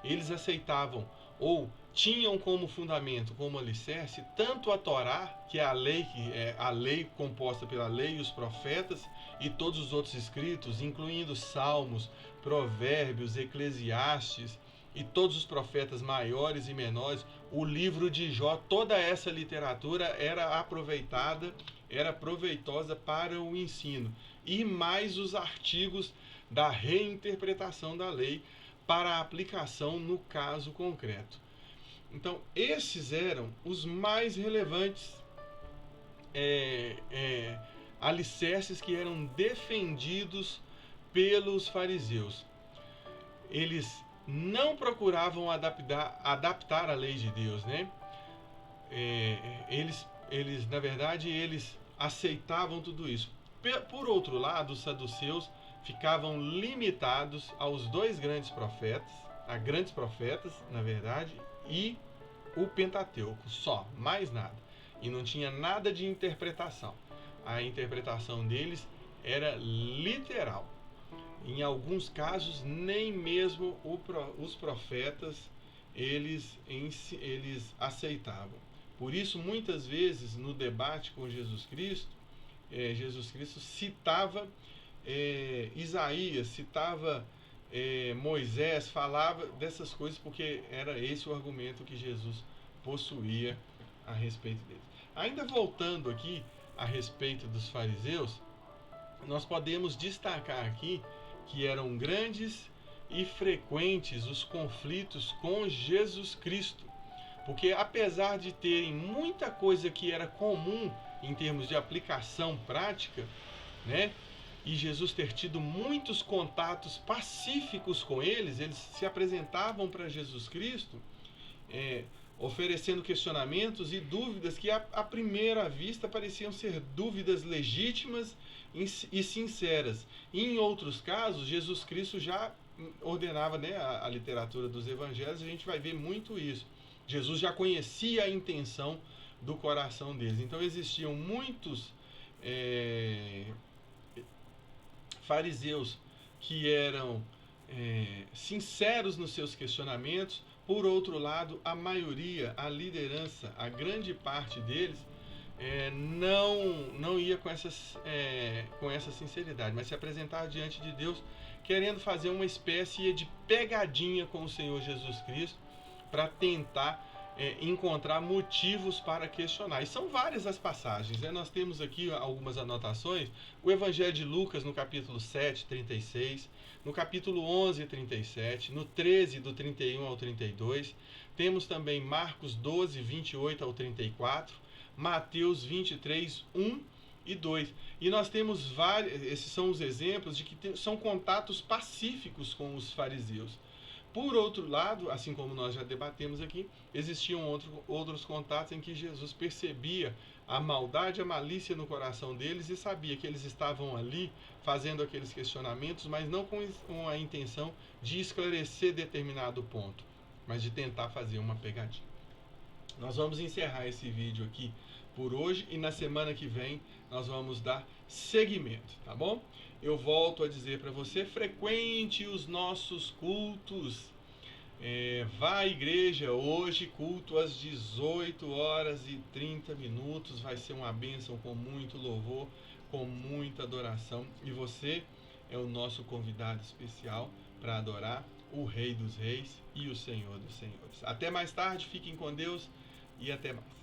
eles aceitavam ou tinham como fundamento, como alicerce, tanto a Torá, que é a lei composta pela lei e os profetas, e todos os outros escritos, incluindo Salmos, Provérbios, Eclesiastes e todos os profetas maiores e menores, o livro de Jó, toda essa literatura era proveitosa para o ensino. E mais os artigos da reinterpretação da lei para a aplicação no caso concreto. Então, esses eram os mais relevantes alicerces que eram defendidos pelos fariseus. Eles não procuravam adaptar a lei de Deus, né? Eles, na verdade, eles aceitavam tudo isso. Por outro lado, os saduceus ficavam limitados aos dois grandes profetas, a grandes profetas, na verdade, e o Pentateuco, só, mais nada. E não tinha nada de interpretação. A interpretação deles era literal. Em alguns casos, nem mesmo os profetas eles aceitavam. Por isso, muitas vezes, no debate com Jesus Cristo citava Isaías, citava Moisés, falava dessas coisas porque era esse o argumento que Jesus possuía a respeito deles. Ainda voltando aqui a respeito dos fariseus, nós podemos destacar aqui que eram grandes e frequentes os conflitos com Jesus Cristo. Porque apesar de terem muita coisa que era comum em termos de aplicação prática, né? E Jesus ter tido muitos contatos pacíficos com eles se apresentavam para Jesus Cristo, oferecendo questionamentos e dúvidas que à primeira vista pareciam ser dúvidas legítimas e sinceras. E em outros casos, Jesus Cristo já ordenava, né, a literatura dos evangelhos, a gente vai ver muito isso. Jesus já conhecia a intenção do coração deles. Então existiam muitos fariseus que eram sinceros nos seus questionamentos. Por outro lado, a maioria, a liderança, a grande parte deles não ia com essa sinceridade, mas se apresentava diante de Deus querendo fazer uma espécie de pegadinha com o Senhor Jesus Cristo para tentar encontrar motivos para questionar. E são várias as passagens, né? Nós temos aqui algumas anotações. O Evangelho de Lucas, no capítulo 7, 36, no capítulo 11, 37, no 13, do 31 ao 32. Temos também Marcos 12, 28 ao 34, Mateus 23, 1 e 2. E nós temos vários, esses são os exemplos de que são contatos pacíficos com os fariseus. Por outro lado, assim como nós já debatemos aqui, existiam outros contatos em que Jesus percebia a maldade, a malícia no coração deles e sabia que eles estavam ali fazendo aqueles questionamentos, mas não com a intenção de esclarecer determinado ponto, mas de tentar fazer uma pegadinha. Nós vamos encerrar esse vídeo aqui por hoje e na semana que vem nós vamos dar seguimento, tá bom? Eu volto a dizer para você, frequente os nossos cultos. Vá à igreja hoje, culto às 18 horas e 30 minutos. Vai ser uma bênção com muito louvor, com muita adoração. E você é o nosso convidado especial para adorar o Rei dos Reis e o Senhor dos Senhores. Até mais tarde, fiquem com Deus e até mais.